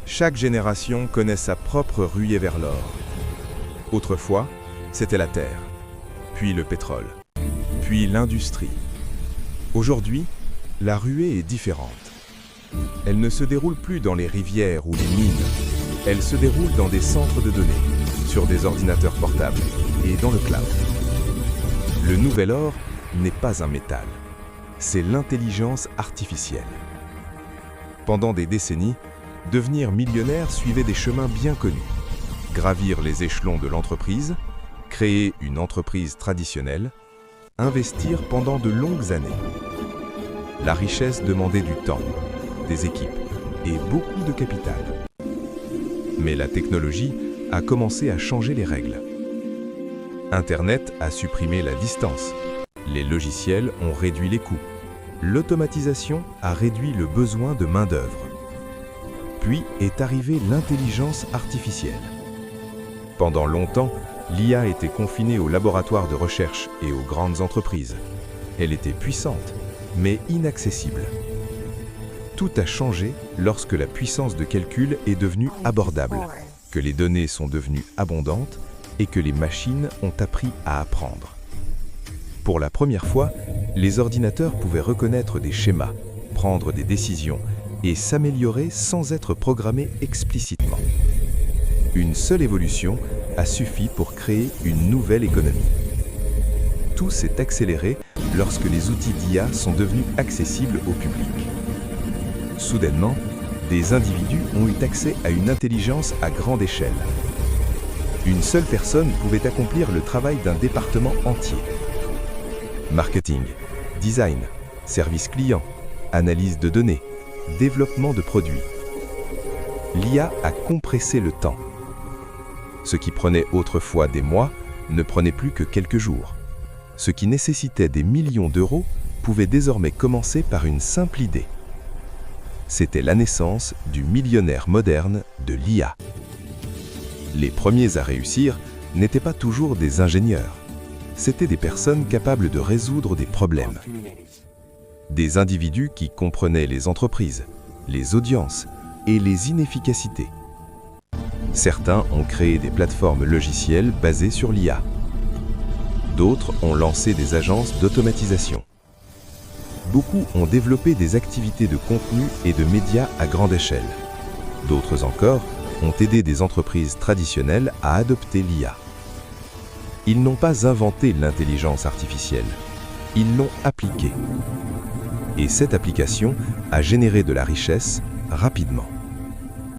Chaque génération connaît sa propre ruée vers l'or. Autrefois, c'était la terre, puis le pétrole, puis l'industrie. Aujourd'hui, la ruée est différente. Elle ne se déroule plus dans les rivières ou les mines. Elle se déroule dans des centres de données, sur des ordinateurs portables et dans le cloud. Le nouvel or n'est pas un métal, c'est l'intelligence artificielle. Pendant des décennies, devenir millionnaire suivait des chemins bien connus. Gravir les échelons de l'entreprise, créer une entreprise traditionnelle, investir pendant de longues années. La richesse demandait du temps, des équipes et beaucoup de capital. Mais la technologie a commencé à changer les règles. Internet a supprimé la distance. Les logiciels ont réduit les coûts. L'automatisation a réduit le besoin de main-d'œuvre. Puis est arrivée l'intelligence artificielle. Pendant longtemps, l'IA était confinée aux laboratoires de recherche et aux grandes entreprises. Elle était puissante, mais inaccessible. Tout a changé lorsque la puissance de calcul est devenue abordable, que les données sont devenues abondantes et que les machines ont appris à apprendre. Pour la première fois, les ordinateurs pouvaient reconnaître des schémas, prendre des décisions et s'améliorer sans être programmés explicitement. Une seule évolution a suffi pour créer une nouvelle économie. Tout s'est accéléré lorsque les outils d'IA sont devenus accessibles au public. Soudainement, des individus ont eu accès à une intelligence à grande échelle. Une seule personne pouvait accomplir le travail d'un département entier. Marketing, design, service client, analyse de données, développement de produits. L'IA a compressé le temps. Ce qui prenait autrefois des mois ne prenait plus que quelques jours. Ce qui nécessitait des millions d'euros pouvait désormais commencer par une simple idée. C'était la naissance du millionnaire moderne de l'IA. Les premiers à réussir n'étaient pas toujours des ingénieurs. C'étaient des personnes capables de résoudre des problèmes. Des individus qui comprenaient les entreprises, les audiences et les inefficacités. Certains ont créé des plateformes logicielles basées sur l'IA. D'autres ont lancé des agences d'automatisation. Beaucoup ont développé des activités de contenu et de médias à grande échelle. D'autres encore ont aidé des entreprises traditionnelles à adopter l'IA. Ils n'ont pas inventé l'intelligence artificielle, ils l'ont appliquée. Et cette application a généré de la richesse rapidement.